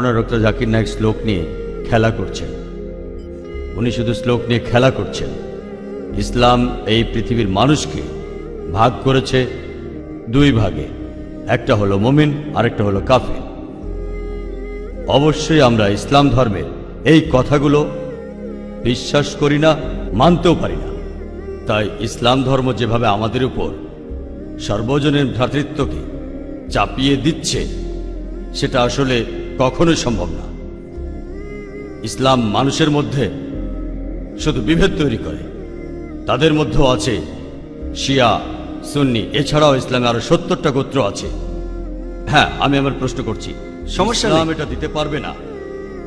মাওলানা doctor Zakir Naik শ্লোক নিয়ে খেলা করছেন। উনি শুধু শ্লোক নিয়ে খেলা করছেন। ইসলাম এই পৃথিবীর মানুষকে ভাগ করেছে দুই ভাগে, একটা হলো মুমিন, আরেকটা হলো কাফির। অবশ্যই আমরা ইসলাম ধর্মের এই কথাগুলো বিশ্বাস করি না, মানতেও পারি না। তাই ইসলাম ধর্ম যেভাবে আমাদের উপর সর্বজনীন ভ্রাতৃত্বকে চাপিয়ে দিচ্ছে, সেটা আসলে কখনোই সম্ভব না। ইসলাম মানুষের মধ্যে শুধু বিভেদ তৈরি করে। তাদের মধ্যেও আছে শিয়া, সুন্নি, এছাড়াও ইসলামে আরো 70টা গোত্র আছে। হ্যাঁ, আমি আমার প্রশ্ন করছি, সমস্যা ইসলাম এটা দিতে পারবে না।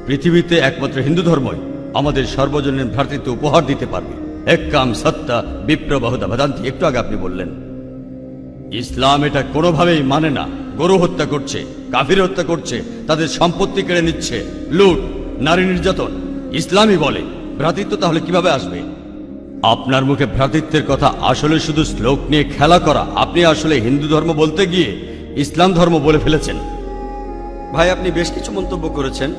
পৃথিবীতে একমাত্র হিন্দু ধর্মই আমাদের সর্বজনীন ভ্রাতৃত্ব উপহার দিতে পারবে। এক কাম সত্তা বিপ্র বহুদা ভদান্তি, একটু আগে আপনি বললেন। ইসলাম এটা কোনোভাবেই মানে না। গরু হত্যা করছে, কাফির হত্যা করছে, তাদের সম্পত্তি কেড়ে নিচ্ছে, লুট, নারী নির্যাতন। ইসলামই বলে ভ্রাতৃত্ব তাহলে কিভাবে আসবে? আপনার মুখে ভ্রাতৃত্বের কথা আসলে শুধু শ্লোক নিয়ে খেলা করা। আপনি আসলে হিন্দু ধর্ম বলতে গিয়ে ইসলাম ধর্ম বলে ফেলেছেন। ভাই, আপনি বেশ কিছু মন্তব্য করেছেন।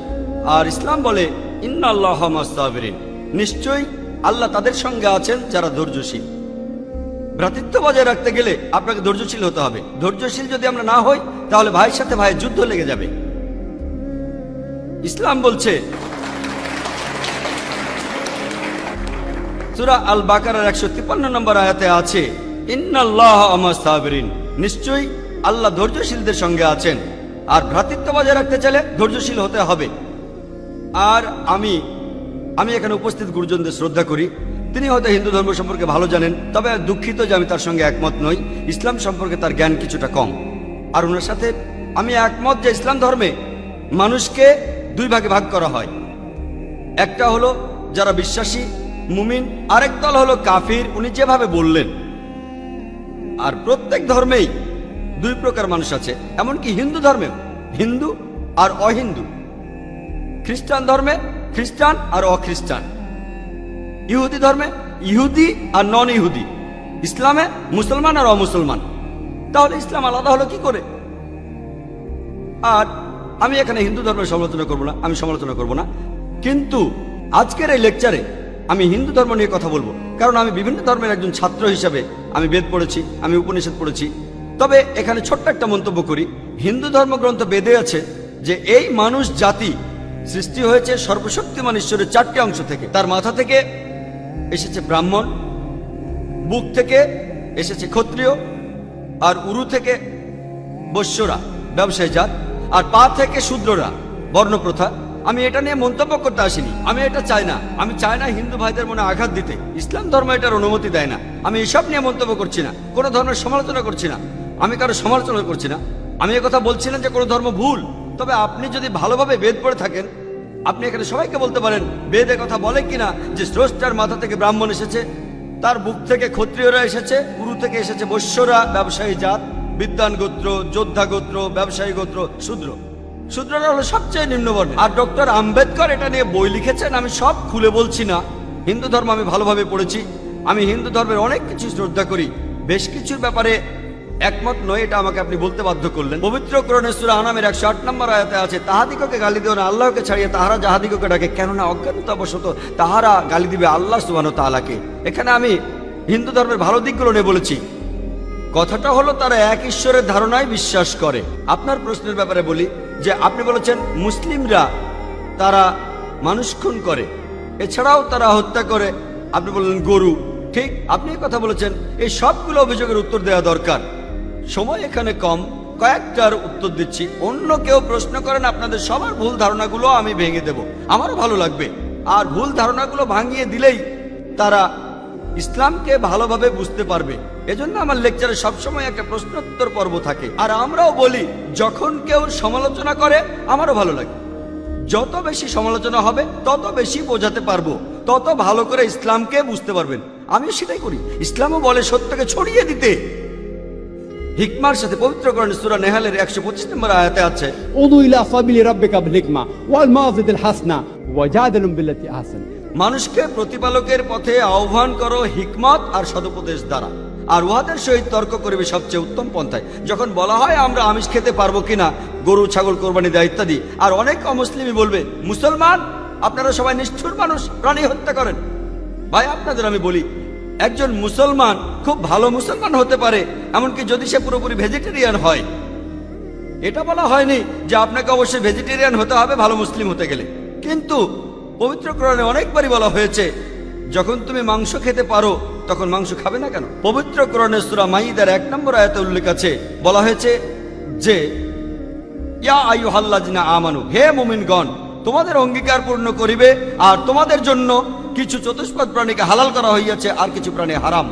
আর ইসলাম বলে ইন্নাল্লাহ মাস-সাবিরিন, নিশ্চয়ই আল্লাহ তাদের সঙ্গে আছেন যারা ধৈর্যশীল। ভ্রাতৃত্ব বজায় রাখতে গেলে আপনাকে ধৈর্যশীল হতে হবে। ধৈর্যশীল যদি আমরা না হই, তাহলে ভাইয়ের সাথে ভাইয়ের যুদ্ধ লেগে যাবে। ইসলাম বলছে সূরা আল বাকারার 153 নম্বর আয়াতে আছে ইন্নাল্লাহ মাস-সাবিরিন, নিশ্চয়ই আল্লাহ ধৈর্যশীলদের সঙ্গে আছেন। আর ভ্রাতৃত্ব বজায় রাখতে চাইলে ধৈর্যশীল হতে হবে। আর আমি এখানে উপস্থিত গুরুজনদের শ্রদ্ধা করি। তিনি হয়তো হিন্দু ধর্ম সম্পর্কে ভালো জানেন, তবে দুঃখিত যে আমি তার সঙ্গে একমত নই। ইসলাম সম্পর্কে তার জ্ঞান কিছুটা কম। আর ওনার সাথে আমি একমত যে ইসলাম ধর্মে মানুষকে দুই ভাগে ভাগ করা হয়। একটা হলো যারা বিশ্বাসী মুমিন, আরেক দল হলো কাফির, উনি যেভাবে বললেন। আর প্রত্যেক ধর্মেই দুই প্রকার মানুষ আছে, এমনকি হিন্দু ধর্মেও হিন্দু আর অহিন্দু। খ্রিস্টান ধর্মে খ্রিস্টান আর অখ্রিস্টান। ইহুদি ধর্মে ইহুদি আর নন ইহুদি। ইসলামে মুসলমান আর অমুসলমান। তাহলে ইসলাম আলাদা হলো কি করে? আর আমি এখানে হিন্দু ধর্মের সমালোচনা করব না, আমি সমালোচনা করব না। কিন্তু আজকের এই লেকচারে আমি হিন্দু ধর্ম নিয়ে কথা বলবো, কারণ আমি বিভিন্ন ধর্মের একজন ছাত্র হিসাবে আমি বেদ পড়েছি, আমি উপনিষদ পড়েছি। তবে এখানে ছোট্ট একটা মন্তব্য করি। হিন্দু ধর্মগ্রন্থ বেদে আছে যে এই মানুষ জাতি সৃষ্টি হয়েছে সর্বশক্তিমান ঈশ্বরের 4টি অংশ থেকে। তার মাথা থেকে এসেছে ব্রাহ্মণ, বুক থেকে এসেছে ক্ষত্রিয়, আর উরু থেকে বৈশ্যরা ব্যবসায়ী জাত, আর পা থেকে শূদ্ররা বর্ণপ্রথা। আমি এটা নিয়ে মন্তব্য করতে আসিনি, আমি এটা চাই না। আমি চাই না হিন্দু ভাইদের মনে আঘাত দিতে। ইসলাম ধর্ম এটার অনুমতি দেয় না। আমি এসব নিয়ে মন্তব্য করছি না, কোনো ধর্মের সমালোচনা করছি না, আমি কারো সমালোচনা করছি না। আমি কথা বলছি না যে কোনো ধর্ম ভুল। তবে আপনি যদি ভালোভাবে বেদ পড়ে থাকেন, আপনি এখানে সবাইকে বলতে পারেন বেদে কথা বলে কিনা যে স্রষ্টার মাথা থেকে ব্রাহ্মণ এসেছে, তার বুক থেকে ক্ষত্রিয়রা এসেছে, উরু থেকে এসেছে বৈশ্যরা ব্যবসায়ী জাত, বিদ্বান গোত্র, যোদ্ধা গোত্র, ব্যবসায়ী গোত্র, শূদ্র। শূদ্ররা হলো সবচেয়ে নিম্নবর্ণের। আর ডক্টর আম্বেদকর এটা নিয়ে বই লিখেছেন। আমি সব খুলে বলছি না। হিন্দু ধর্ম আমি ভালোভাবে পড়েছি। আমি হিন্দু ধর্মের অনেক কিছু শ্রদ্ধা করি, বেশ কিছুর ব্যাপারে একমত নয়, এটা আমাকে আপনি বলতে বাধ্য করলেন। পবিত্র কোরআনে সূরা আনামের 108 নম্বর আয়াতে আছে তাহাদিগকে গালি দিও না আল্লাহকে ছাড়িয়ে তাহারা যাহাদিগকে ডাকে, কেননা অজ্ঞানতাবশত তাহারা গালি দিবে আল্লাহ সুবহানাহু ওয়া তাআলাকে। এখানে আমি হিন্দু ধর্মের ভালো দিকগুলো নিয়ে বলেছি। কথাটা হলো তারা এক ঈশ্বরের ধারণায় বিশ্বাস করে। আপনার প্রশ্নের ব্যাপারে বলি যে আপনি বলেছেন মুসলিমরা তারা মানুষ খুন করে, এছাড়াও তারা হত্যা করে। আপনি বললেন গরু, ঠিক আপনি কথা বলেছেন। এই সবগুলো অভিযোগের উত্তর দেওয়া দরকার। সময় এখানে কম, কয়েকটার উত্তর দিচ্ছি। অন্য কেউ প্রশ্ন করেন, আপনাদের সবার ভুল ধারণাগুলো আমি ভেঙে দেব, আমারও ভালো লাগবে। আর ভুল ধারণাগুলো ভাঙিয়ে দিলেই তারা ইসলামকে ভালোভাবে বুঝতে পারবে। এজন্য আমার লেকচারে সবসময় একটা প্রশ্নোত্তর পর্ব থাকে। আর আমরাও বলি যখন কেউ সমালোচনা করে আমারও ভালো লাগে। যত বেশি সমালোচনা হবে তত বেশি বোঝাতে পারবো, তত ভালো করে ইসলামকে বুঝতে পারবেন। আমিও সেটাই করি। ইসলামও বলে সত্যকে ছড়িয়ে দিতে। হিকমার সাথে পবিত্র কোরআনের সূরা নেহালের 125 নম্বর আয়াতে আছে উদু ইলা সাবিলি রাব্বিকা বিল হিকমা ওয়াল মাউযিতিল হাসনা ওয়াজাদিলুম বিল্লাতি আহসান। মানুষকে প্রতিপালকের পথে আহ্বান করো হিকমত আর সদুপদেশ দ্বারা। আর উহাদের সহিত তর্ক করিবে সবচেয়ে উত্তম পন্থায়। যখন বলা হয় আমরা আমিষ খেতে পারবো কিনা, গরু ছাগল কোরবানি দেয় ইত্যাদি, আর অনেক অমুসলিমই বলবে মুসলমান আপনারা সবাই নিষ্ঠুর মানুষ, প্রাণী হত্যা করেন। ভাই আপনাদের আমি বলি, একজন মুসলমান খুব ভালো মুসলমান হতে পারে, এমনকি যদি সে পুরোপুরি ভেজিটেরিয়ান হয়। এটা বলা হয়নি যে আপনাকে অবশ্যই ভেজিটেরিয়ান হতে হবে ভালো মুসলিম হতে গেলে, কিন্তু পবিত্র কোরআনে অনেকবারই বলা হয়েছে যখন তুমি মাংস খেতে পারো তখন মাংস খাবে না কেন। পবিত্র কোরআনে সূরা মাইদার 1 নম্বর আয়াতে উল্লেখ আছে, বলা হয়েছে যে ইয়া আইয়ুহাল্লাযিনা আমানু, হে মুমিনগণ, তোমাদের অঙ্গীকার পূর্ণ করিবে আর তোমাদের জন্য কিছু চতুষ্পদ প্রাণীকে হালাল করা হইয়াছে আর কিছু প্রাণী হারাম।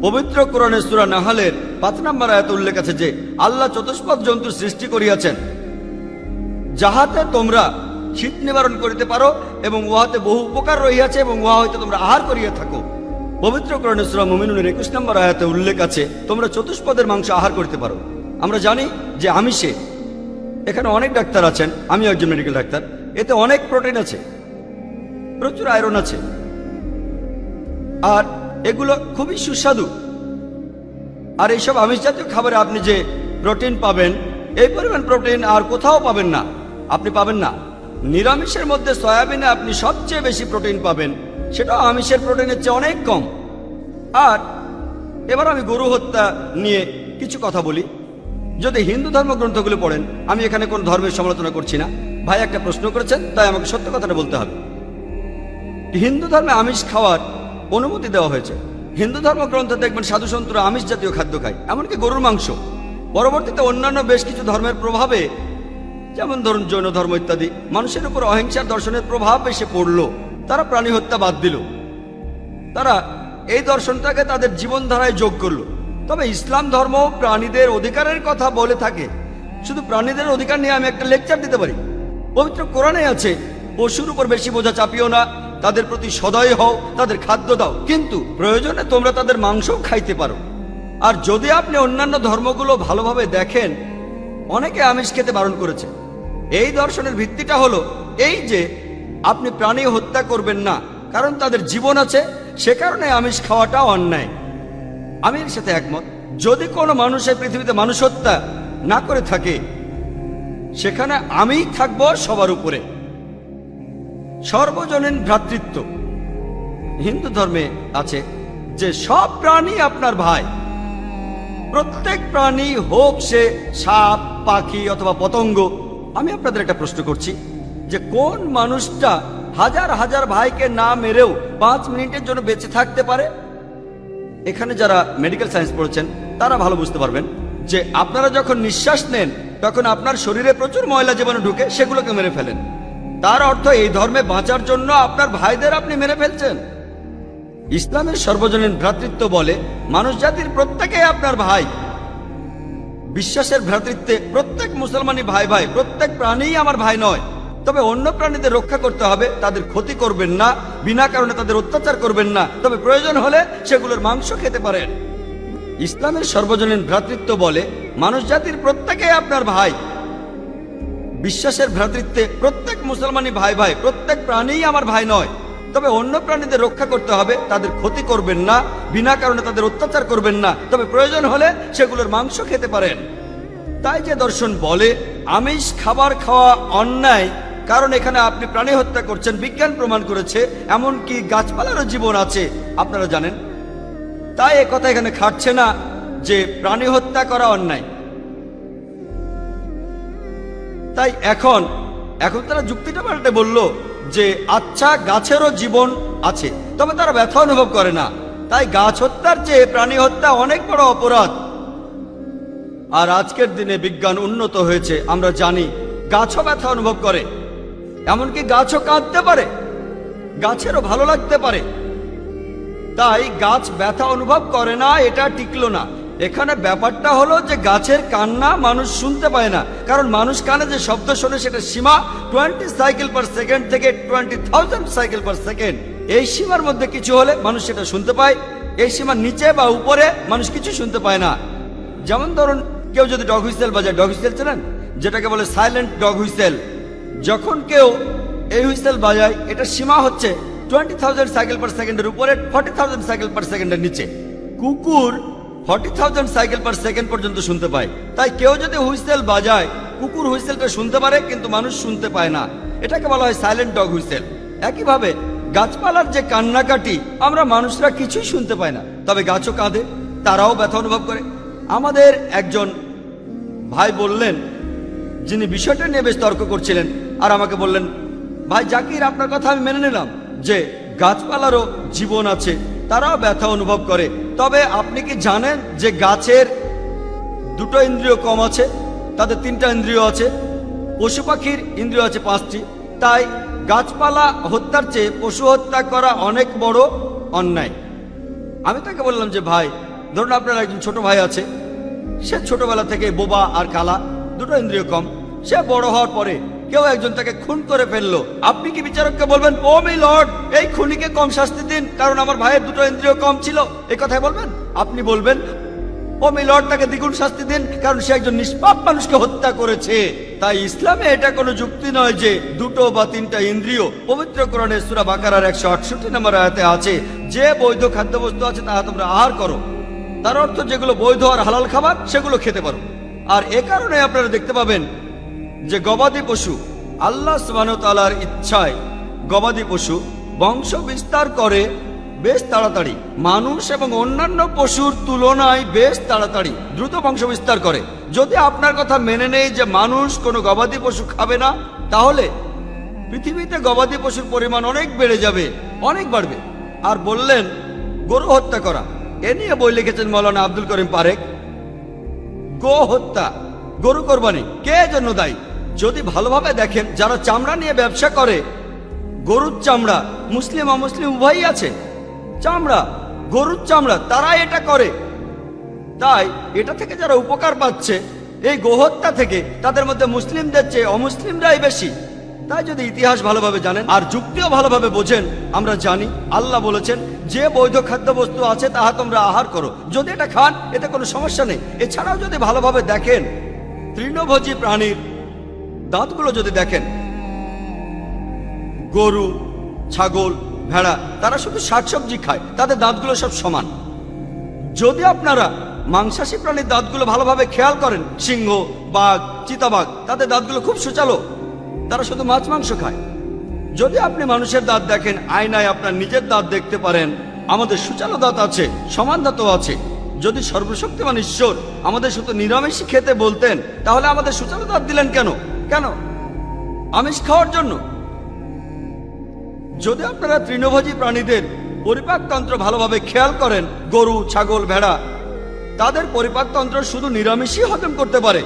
পবিত্র কোরআনে সূরা নাহলের 5 নম্বর আয়াতে উল্লেখ আছে যে আল্লাহ চতুষ্পদ জন্তু সৃষ্টি করিয়াছেন যাহাতে তোমরা শীত নিবারণ করিতে পারো এবং উহাতে বহু উপকার রহিয়াছে এবং উহা হইতে তোমরা আহার করিয়া থাকো। পবিত্র কোরআনে সূরা মুমিনুনের 21 নম্বর আয়াতে উল্লেখ আছে তোমরা চতুষ্পদের মাংস আহার করতে পারো। আমরা জানি যে আমিষে, এখানে অনেক ডাক্তার আছেন, আমি একজন মেডিকেল ডাক্তার, এতে অনেক প্রোটিন আছে, প্রচুর আয়রন আছে, আর এগুলো খুবই সুস্বাদু। আর এইসব আমিষ জাতীয় খাবারে আপনি যে প্রোটিন পাবেন, এই পরিমাণ প্রোটিন আর কোথাও পাবেন না, আপনি পাবেন না। নিরামিষের মধ্যে সয়াবিনে আপনি সবচেয়ে বেশি প্রোটিন পাবেন, সেটাও আমিষের প্রোটিনের চেয়ে অনেক কম। আর এবার আমি গরু হত্যা নিয়ে কিছু কথা বলি। যদি হিন্দু ধর্মগ্রন্থগুলো পড়েন, আমি এখানে কোন ধর্মের সমালোচনা করছি না, ভাই একটা প্রশ্ন করেছেন তাই আমাকে সত্য কথাটা বলতে হবে। হিন্দু ধর্মে আমিষ খাওয়ার অনুমতি দেওয়া হয়েছে। হিন্দু ধর্মগ্রন্থে দেখবেন সাধুসন্তরা আমিষ জাতীয় খাদ্য খায়, এমনকি গরুর মাংস। পরবর্তীতে অন্যান্য বেশ কিছু ধর্মের প্রভাবে, যেমন ধরুন জৈন ধর্ম ইত্যাদি, মানুষের উপর অহিংসার দর্শনের প্রভাব এসে পড়লো, তারা প্রাণী হত্যা বাদ দিল, তারা এই দর্শনটাকে তাদের জীবনধারায় যোগ করলো। তবে ইসলাম ধর্ম প্রাণীদের অধিকারের কথা বলে থাকে। শুধু প্রাণীদের অধিকার নিয়ে আমি একটা লেকচার দিতে পারি। পবিত্র কোরআনে আছে পশুর উপর বেশি বোঝা চাপিও না, তাদের প্রতি সদয় হও, তাদের খাদ্য দাও, কিন্তু প্রয়োজনে তোমরা তাদের মাংসও খাইতে পারো। আর যদি আপনি অন্যান্য ধর্মগুলো ভালোভাবে দেখেন, অনেকে আমিষ খেতে বারণ করেছে। এই দর্শনের ভিত্তিটা হলো এই যে আপনি প্রাণী হত্যা করবেন না, কারণ তাদের জীবন আছে, সে কারণে আমিষ খাওয়াটা অন্যায়। আমি এর সাথে একমত। যদি কোনো মানুষের পৃথিবীতে মানুষ হত্যা না করে থাকে, সেখানে আমিই থাকবো সবার উপরে। সর্বজনীন ভ্রাতৃত্ব হিন্দু ধর্মে আছে যে সব প্রাণী আপনার ভাই। প্রত্যেক প্রাণী, হোক সে সাপ, পাখি অথবা পতঙ্গ। আমি আপনাদের একটা প্রশ্ন করছি যে কোন মানুষটা হাজার হাজার ভাইকে না মেরেও 5 মিনিটের জন্য বেঁচে থাকতে পারে? এখানে যারা মেডিকেল সায়েন্স পড়েছেন তারা ভালো বুঝতে পারবেন যে আপনারা যখন নিঃশ্বাস নেন তখন আপনার শরীরে প্রচুর ময়লা জীবাণু ঢুকে, সেগুলোকে মেরে ফেলেন। তার অর্থ এই ধর্মে বাঁচার জন্য আপনার ভাইদের আপনি মেরে ফেলছেন। ইসলামের সর্বজনীন ভ্রাতৃত্ব বলে মানুষ জাতির প্রত্যেকেই আপনার ভাই। বিশ্বাসের ভ্রাতৃত্বে প্রত্যেক মুসলমানই ভাই ভাই, প্রত্যেক প্রাণীই আমার ভাই নয়। তবে অন্য প্রাণীদের রক্ষা করতে হবে, তাদের ক্ষতি করবেন না, বিনা কারণে তাদের অত্যাচার করবেন না, তবে প্রয়োজন হলে সেগুলোর মাংস খেতে পারেন। ইসলামের সর্বজনীন ভ্রাতৃত্ব বলে মানুষ জাতির প্রত্যেকেই আপনার ভাই। বিশ্বাসের ভ্রাতৃত্বে প্রত্যেক মুসলমানই ভাই ভাই, প্রত্যেক প্রাণীই আমার ভাই নয়। তবে অন্য প্রাণীদের রক্ষা করতে হবে, তাদের ক্ষতি করবেন না, বিনা কারণে তাদের অত্যাচার করবেন না, তবে প্রয়োজন হলে সেগুলোর মাংস খেতে পারেন। তাই যে দর্শন বলে আমিষ খাবার খাওয়া অন্যায়, কারণ এখানে আপনি প্রাণী হত্যা করছেন, বিজ্ঞান প্রমাণ করেছে, এমনকি গাছপালারও জীবন আছে, আপনারা জানেন। তাই একথা এখানে খাটছে না যে প্রাণী হত্যা করা অন্যায়। তাই এখন তারা যুক্তিটা পাল্টে বলল যে আচ্ছা, গাছেরও জীবন আছে, তবে তারা ব্যথা অনুভব করে না, তাই গাছ হত্যার চেয়ে প্রাণী হত্যা অনেক বড় অপরাধ। আর আজকের দিনে বিজ্ঞান উন্নত হয়েছে, আমরা জানি গাছও ব্যথা অনুভব করে, এমনকি গাছও কাঁদতে পারে, গাছেরও ভালো লাগতে পারে। তাই গাছ ব্যথা অনুভব করে না, এটা টিকলো না। এখানে ব্যাপারটা হলো যে গাছের কান্না মানুষ শুনতে পায় না, কারণ মানুষ কানে যে শব্দ শোনে সেটা সীমা 20 সাইকেল পার সেকেন্ড থেকে 20,000 সাইকেল পার সেকেন্ড। এই সীমার মধ্যে কিছু হলে মানুষ সেটা শুনতে পায়, এই সীমার নিচে বা উপরে মানুষ কিছু শুনতে পায় না। যেমন ধরুন কেউ যদি ডগ হুইসেল বাজায়, ডগ হুইসেল চেনেন, যেটাকে বলে সাইলেন্ট ডগ হুইসেল। যখন কেউ এই হুইসেল বাজায়, এটা সীমা হচ্ছে 20,000 সাইকেল পার সেকেন্ডের উপরে, 40,000 সাইকেল পার সেকেন্ডের নিচে। কুকুর 40,000 সাইকেল পার সেকেন্ড পর্যন্ত শুনতে পায়। তাই কেউ যদি হুইসেল বাজায়, কুকুর হুইসেলটা শুনতে পারে কিন্তু মানুষ শুনতে পায় না। এটাকে বলা হয় সাইলেন্ট ডগ হুইসেল। একইভাবে গাছপালার যে কান্নাকাটি আমরা মানুষরা কিছুই শুনতে পাই না, তবে গাছও কাঁদে, তারাও ব্যথা অনুভব করে। আমাদের একজন ভাই বললেন, যিনি বিষয়টা নিয়ে বেশ তর্ক করছিলেন, আর আমাকে বললেন, ভাই জাকির, আপনার কথা আমি মেনে নিলাম যে গাছপালারও জীবন আছে, তারাও ব্যথা অনুভব করে, তবে আপনি কি জানেন যে গাছের দুটো ইন্দ্রিয় কম আছে, তাদের 3টা ইন্দ্রিয় আছে, পশু পাখির ইন্দ্রিয় আছে 5টি। তাই গাছপালা হত্যার চেয়ে পশু হত্যা করা অনেক বড় অন্যায়। আমি তাকে বললাম যে ভাই, ধরুন আপনার একজন ছোট ভাই আছে, সে ছোটবেলা থেকে বোবা আর কালা, দুটো ইন্দ্রিয় কম। সে বড় হওয়ার পরে কেউ একজন তাকে খুন করে ফেললো, আপনি কি বিচারককে বলবেন, ও মাই লর্ড, এই খুনিকে কম শাস্তি দিন কারণ আমার ভাইয়ের দুটো ইন্দ্রিয় কম ছিল? এই কথাই বলবেন? আপনি বলবেন, ও মাই লর্ড, তাকে দ্বিগুণ শাস্তি দিন কারণ সে একজন নিষ্পাপ মানুষকে হত্যা করেছে। তাই ইসলামে এটা কোনো যুক্তি নয় যে 2 বা 3টা ইন্দ্রিয়। পবিত্র কোরআনে সূরা বাকারার 168 নম্বর আয়াতে আছে, যে বৈধ খাদ্যবস্তু আছে তাহা তোমরা আহার করো। তার অর্থ যেগুলো বৈধ আর হালাল খাবার সেগুলো খেতে পারো। আর এ কারণে আপনারা দেখতে পাবেন যে গবাদি পশু, আল্লাহ সুবহানাহু ওয়া তাআলার ইচ্ছায় গবাদি পশু বংশ বিস্তার করে বেশ তাড়াতাড়ি, মানুষ এবং অন্যান্য পশুর তুলনায় বেশ তাড়াতাড়ি দ্রুত বংশ বিস্তার করে। যদি আপনার কথা মেনে নেই যে মানুষ কোনো গবাদি পশু খাবে না, তাহলে পৃথিবীতে গবাদি পশুর পরিমাণ অনেক বেড়ে যাবে, অনেক বাড়বে। আর বললেন গরু হত্যা করা, এ নিয়ে বই লিখেছেন মৌলানা আব্দুল করিম পারেক। গো হত্যা, গরু কোরবানি কে জন্য দায়ী? যদি ভালোভাবে দেখেন, যারা চামড়া নিয়ে ব্যবসা করে, গরুর চামড়া মুসলিম অমুসলিম উভয়ই আছে, চামড়া, গরুর চামড়া, তারা এটা করে। তাই এটা থেকে যারা উপকার পাচ্ছে এই গোহত্যা থেকে, তাদের মধ্যে মুসলিমদের চেয়ে অমুসলিমরাই বেশি। তাই যদি ইতিহাস ভালোভাবে জানেন আর যুক্তিও ভালোভাবে বোঝেন, আমরা জানি আল্লাহ বলেছেন যে বৈধ খাদ্যবস্তু আছে তাহা তোমরা আহার করো, যদি এটা খান এতে কোনো সমস্যা নেই। এছাড়াও যদি ভালোভাবে দেখেন, তৃণভোজী প্রাণীর দাঁতগুলো যদি দেখেন, গরু, ছাগল, ভেড়া, তারা শুধু শাকসবজি খায়, তাদের দাঁতগুলো সব সমান। যদি আপনারা মাংসাশী প্রাণীর দাঁতগুলো ভালোভাবে খেয়াল করেন, সিংহ, বাঘ, চিতাবাঘ, তাদের দাঁতগুলো খুব সুচালো, তারা শুধু মাছ মাংস খায়। যদি আপনি মানুষের দাঁত দেখেন, আয়নায় আপনার নিজের দাঁত দেখতে পারেন, আমাদের সুচালো দাঁত আছে, সমান দাঁতও আছে। যদি সর্বশক্তিমান ঈশ্বর আমাদের শুধু নিরামিষ খেতে বলতেন, তাহলে আমাদের সুচালো দাঁত দিলেন কেন? কেন? আমিষ খাওয়ার জন্য? যদি আপনারা তৃণভোজী প্রাণীদের পরিপাকতন্ত্র ভালোভাবে খেয়াল করেন, গরু, ছাগল, ভেড়া, তাদের পরিপাকতন্ত্র শুধু নিরামিষই হজম করতে পারে।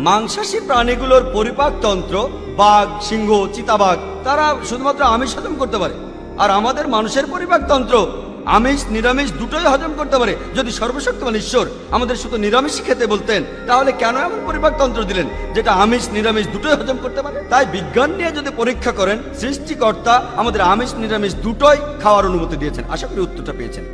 মাংসাশী প্রাণীগুলোর পরিপাকতন্ত্র, বাঘ, সিংহ, চিতাবাঘ, তারা শুধুমাত্র আমিষ হজম করতে পারে। আর আমাদের মানুষের পরিপাকতন্ত্র আমিষ নিরামিষ দুটোই হজম করতে পারে। যদি সর্বশক্তিমান ঈশ্বর আমাদের শুধু নিরামিষ খেতে বলতেন, তাহলে কেন এমন পরিপাকতন্ত্র দিলেন যেটা আমিষ নিরামিষ দুটোই হজম করতে পারে? তাই বিজ্ঞান নিয়ে যদি পরীক্ষা করেন, সৃষ্টিকর্তা আমাদের আমিষ নিরামিষ দুটোই খাওয়ার অনুমতি দিয়েছেন। আশা করি উত্তরটা পেয়েছেন।